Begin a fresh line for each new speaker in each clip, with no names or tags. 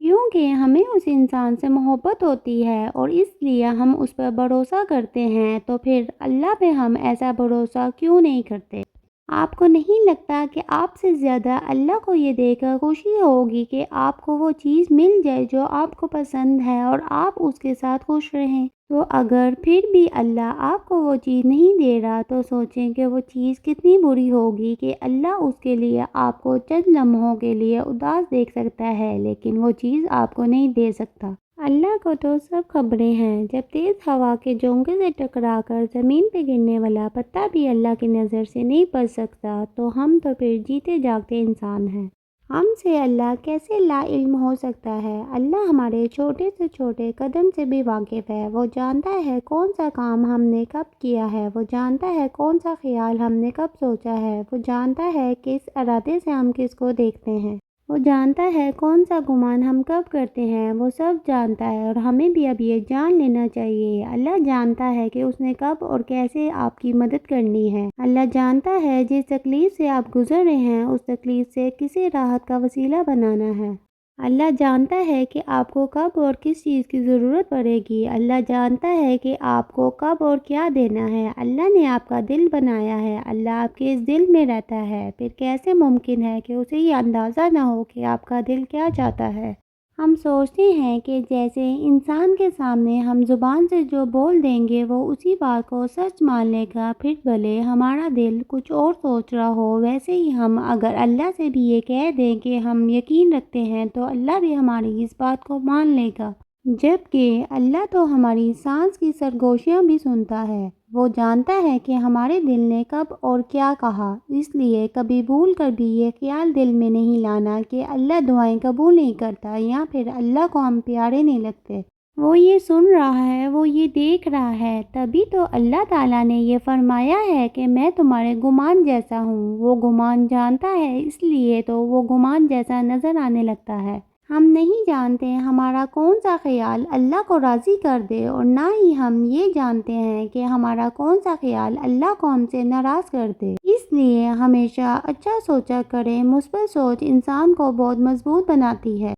کیونکہ ہمیں اس انسان سے محبت ہوتی ہے اور اس لیے ہم اس پر بھروسہ کرتے ہیں، تو پھر اللہ پہ ہم ایسا بھروسہ کیوں نہیں کرتے؟ آپ کو نہیں لگتا کہ آپ سے زیادہ اللہ کو یہ دیکھ کر خوشی ہوگی کہ آپ کو وہ چیز مل جائے جو آپ کو پسند ہے اور آپ اس کے ساتھ خوش رہیں؟ تو اگر پھر بھی اللہ آپ کو وہ چیز نہیں دے رہا تو سوچیں کہ وہ چیز کتنی بری ہوگی کہ اللہ اس کے لیے آپ کو چند لمحوں کے لیے اداس دیکھ سکتا ہے لیکن وہ چیز آپ کو نہیں دے سکتا۔ اللہ کو تو سب خبریں ہیں، جب تیز ہوا کے جھونکے سے ٹکرا کر زمین پہ گرنے والا پتا بھی اللہ کی نظر سے نہیں بچ سکتا، تو ہم تو پھر جیتے جاگتے انسان ہیں۔ ہم سے اللہ کیسے لا علم ہو سکتا ہے؟ اللہ ہمارے چھوٹے سے چھوٹے قدم سے بھی واقف ہے، وہ جانتا ہے کون سا کام ہم نے کب کیا ہے، وہ جانتا ہے کون سا خیال ہم نے کب سوچا ہے، وہ جانتا ہے کس ارادے سے ہم کس کو دیکھتے ہیں، وہ جانتا ہے کون سا گمان ہم کب کرتے ہیں، وہ سب جانتا ہے اور ہمیں بھی اب یہ جان لینا چاہیے۔ اللہ جانتا ہے کہ اس نے کب اور کیسے آپ کی مدد کرنی ہے۔ اللہ جانتا ہے جس تکلیف سے آپ گزر رہے ہیں اس تکلیف سے کسے راحت کا وسیلہ بنانا ہے۔ اللہ جانتا ہے کہ آپ کو کب اور کس چیز کی ضرورت پڑے گی۔ اللہ جانتا ہے کہ آپ کو کب اور کیا دینا ہے۔ اللہ نے آپ کا دل بنایا ہے، اللہ آپ کے اس دل میں رہتا ہے، پھر کیسے ممکن ہے کہ اسے یہ اندازہ نہ ہو کہ آپ کا دل کیا چاہتا ہے؟ ہم سوچتے ہیں کہ جیسے انسان کے سامنے ہم زبان سے جو بول دیں گے وہ اسی بات کو سچ مان لے گا، پھر بھلے ہمارا دل کچھ اور سوچ رہا ہو، ویسے ہی ہم اگر اللہ سے بھی یہ کہہ دیں کہ ہم یقین رکھتے ہیں تو اللہ بھی ہماری اس بات کو مان لے گا۔ جبکہ اللہ تو ہماری سانس کی سرگوشیاں بھی سنتا ہے، وہ جانتا ہے کہ ہمارے دل نے کب اور کیا کہا، اس لیے کبھی بھول کر بھی یہ خیال دل میں نہیں لانا کہ اللہ دعائیں قبول نہیں کرتا یا پھر اللہ کو ہم پیارے نہیں لگتے۔ وہ یہ سن رہا ہے، وہ یہ دیکھ رہا ہے، تبھی تو اللہ تعالیٰ نے یہ فرمایا ہے کہ میں تمہارے گمان جیسا ہوں۔ وہ گمان جانتا ہے اس لیے تو وہ گمان جیسا نظر آنے لگتا ہے۔ ہم نہیں جانتے ہمارا کون سا خیال اللہ کو راضی کر دے اور نہ ہی ہم یہ جانتے ہیں کہ ہمارا کون سا خیال اللہ کو ہم سے ناراض کر دے۔ اس لیے ہمیشہ اچھا سوچا کریں، مثبت سوچ انسان کو بہت مضبوط بناتی ہے۔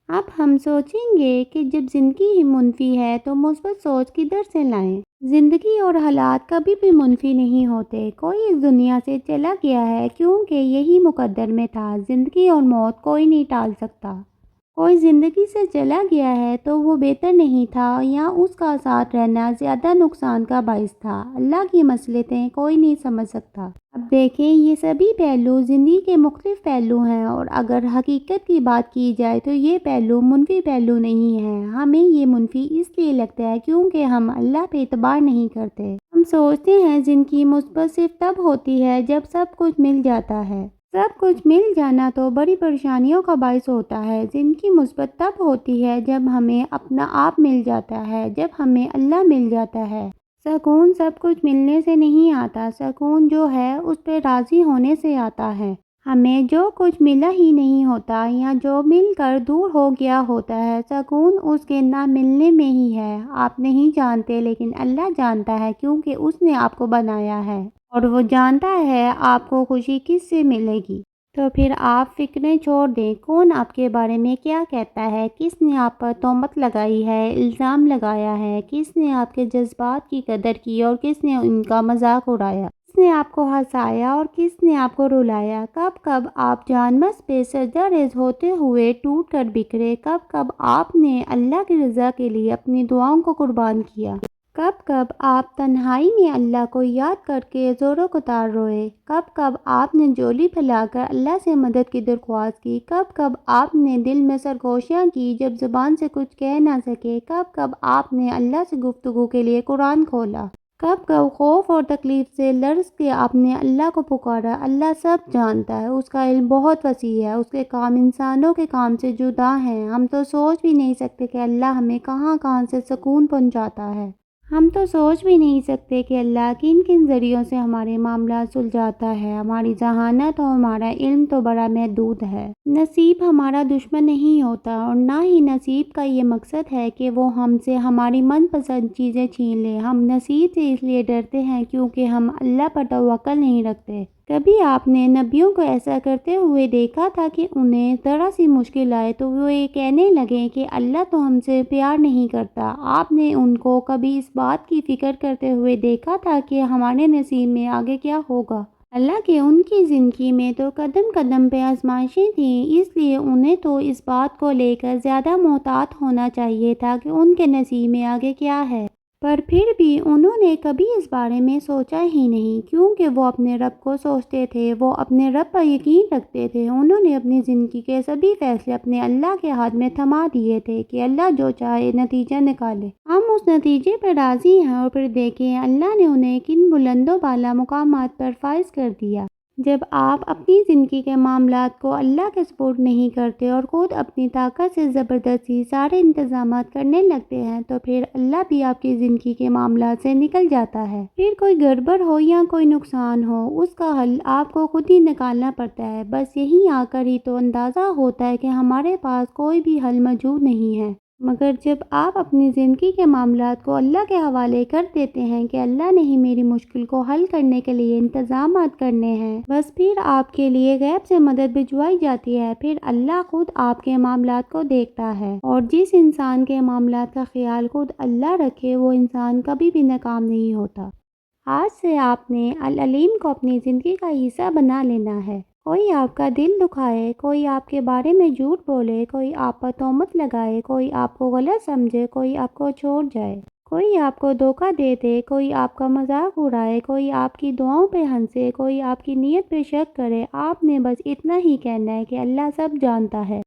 اب ہم سوچیں گے کہ جب زندگی ہی منفی ہے تو مثبت سوچ کدھر سے لائیں؟ زندگی اور حالات کبھی بھی منفی نہیں ہوتے۔ کوئی اس دنیا سے چلا گیا ہے کیونکہ یہی مقدر میں تھا، زندگی اور موت کوئی نہیں ٹال سکتا۔ کوئی زندگی سے چلا گیا ہے تو وہ بہتر نہیں تھا یا اس کا ساتھ رہنا زیادہ نقصان کا باعث تھا۔ اللہ کی مصلحتیں کوئی نہیں سمجھ سکتا۔ اب دیکھیں یہ سبھی پہلو زندگی کے مختلف پہلو ہیں اور اگر حقیقت کی بات کی جائے تو یہ پہلو منفی پہلو نہیں ہے۔ ہمیں یہ منفی اس لیے لگتا ہے کیونکہ ہم اللہ پہ اعتبار نہیں کرتے۔ ہم سوچتے ہیں زندگی مثبت صرف تب ہوتی ہے جب سب کچھ مل جاتا ہے۔ سب کچھ مل جانا تو بڑی پریشانیوں کا باعث ہوتا ہے۔ زندگی مثبت تب ہوتی ہے جب ہمیں اپنا آپ مل جاتا ہے، جب ہمیں اللہ مل جاتا ہے۔ سکون سب کچھ ملنے سے نہیں آتا، سکون جو ہے اس پہ راضی ہونے سے آتا ہے۔ ہمیں جو کچھ ملا ہی نہیں ہوتا یا جو مل کر دور ہو گیا ہوتا ہے، سکون اس کے نہ ملنے میں ہی ہے۔ آپ نہیں جانتے لیکن اللہ جانتا ہے کیونکہ اس نے آپ کو بنایا ہے اور وہ جانتا ہے آپ کو خوشی کس سے ملے گی۔ تو پھر آپ فکریں چھوڑ دیں، کون آپ کے بارے میں کیا کہتا ہے، کس نے آپ پر تہمت لگائی ہے، الزام لگایا ہے، کس نے آپ کے جذبات کی قدر کی اور کس نے ان کا مذاق اڑایا، کس نے آپ کو ہنسایا اور کس نے آپ کو رلایا، کب کب آپ جانمز پہ سجدہ ریز ہوتے ہوئے ٹوٹ کر بکھرے، کب کب آپ نے اللہ کی رضا کے لیے اپنی دعاؤں کو قربان کیا، کب کب آپ تنہائی میں اللہ کو یاد کر کے زور و قطار روئے، کب کب آپ نے جولی پھیلا کر اللہ سے مدد کی درخواست کی، کب کب آپ نے دل میں سرگوشیاں کی جب زبان سے کچھ کہہ نہ سکے، کب کب آپ نے اللہ سے گفتگو کے لیے قرآن کھولا، کب کب خوف اور تکلیف سے لرز کے آپ نے اللہ کو پکارا۔ اللہ سب جانتا ہے، اس کا علم بہت وسیع ہے، اس کے کام انسانوں کے کام سے جدا ہیں۔ ہم تو سوچ بھی نہیں سکتے کہ اللہ ہمیں کہاں کہاں سے سکون پہنچاتا ہے۔ ہم تو سوچ بھی نہیں سکتے کہ اللہ کن کن ذریعوں سے ہمارے معاملات سلجھاتا ہے۔ ہماری ذہانت اور ہمارا علم تو بڑا محدود ہے۔ نصیب ہمارا دشمن نہیں ہوتا اور نہ ہی نصیب کا یہ مقصد ہے کہ وہ ہم سے ہماری من پسند چیزیں چھین لے۔ ہم نصیب سے اس لیے ڈرتے ہیں کیونکہ ہم اللہ پر توکل نہیں رکھتے۔ کبھی آپ نے نبیوں کو ایسا کرتے ہوئے دیکھا تھا کہ انہیں ذرا سی مشکل آئے تو وہ یہ کہنے لگے کہ اللہ تو ہم سے پیار نہیں کرتا؟ آپ نے ان کو کبھی اس بات کی فکر کرتے ہوئے دیکھا تھا کہ ہمارے نصیب میں آگے کیا ہوگا؟ اللہ کے ان کی زندگی میں تو قدم قدم پہ آزمائشیں تھیں، اس لیے انہیں تو اس بات کو لے کر زیادہ محتاط ہونا چاہیے تھا کہ ان کے نصیب میں آگے کیا ہے، پر پھر بھی انہوں نے کبھی اس بارے میں سوچا ہی نہیں، کیونکہ وہ اپنے رب کو سوچتے تھے، وہ اپنے رب پر یقین رکھتے تھے۔ انہوں نے اپنی زندگی کے سبھی فیصلے اپنے اللہ کے ہاتھ میں تھما دیے تھے کہ اللہ جو چاہے نتیجہ نکالے، ہم اس نتیجے پر راضی ہیں۔ اور پھر دیکھیں اللہ نے انہیں کن بلند و بالا مقامات پر فائز کر دیا۔ جب آپ اپنی زندگی کے معاملات کو اللہ کے سپرد نہیں کرتے اور خود اپنی طاقت سے زبردستی سارے انتظامات کرنے لگتے ہیں تو پھر اللہ بھی آپ کی زندگی کے معاملات سے نکل جاتا ہے۔ پھر کوئی گڑبڑ ہو یا کوئی نقصان ہو، اس کا حل آپ کو خود ہی نکالنا پڑتا ہے۔ بس یہیں آ کر ہی تو اندازہ ہوتا ہے کہ ہمارے پاس کوئی بھی حل موجود نہیں ہے۔ مگر جب آپ اپنی زندگی کے معاملات کو اللہ کے حوالے کر دیتے ہیں کہ اللہ نے ہی میری مشکل کو حل کرنے کے لیے انتظامات کرنے ہیں، بس پھر آپ کے لیے غیب سے مدد بھجوائی جاتی ہے، پھر اللہ خود آپ کے معاملات کو دیکھتا ہے۔ اور جس انسان کے معاملات کا خیال خود اللہ رکھے، وہ انسان کبھی بھی ناکام نہیں ہوتا۔ آج سے آپ نے العلیم کو اپنی زندگی کا حصہ بنا لینا ہے۔ کوئی آپ کا دل دکھائے، کوئی آپ کے بارے میں جھوٹ بولے، کوئی آپ پر تہمت لگائے، کوئی آپ کو غلط سمجھے، کوئی آپ کو چھوڑ جائے، کوئی آپ کو دھوکہ دے دے، کوئی آپ کا مذاق اڑائے، کوئی آپ کی دعاؤں پہ ہنسے، کوئی آپ کی نیت پہ شک کرے، آپ نے بس اتنا ہی کہنا ہے کہ اللہ سب جانتا ہے۔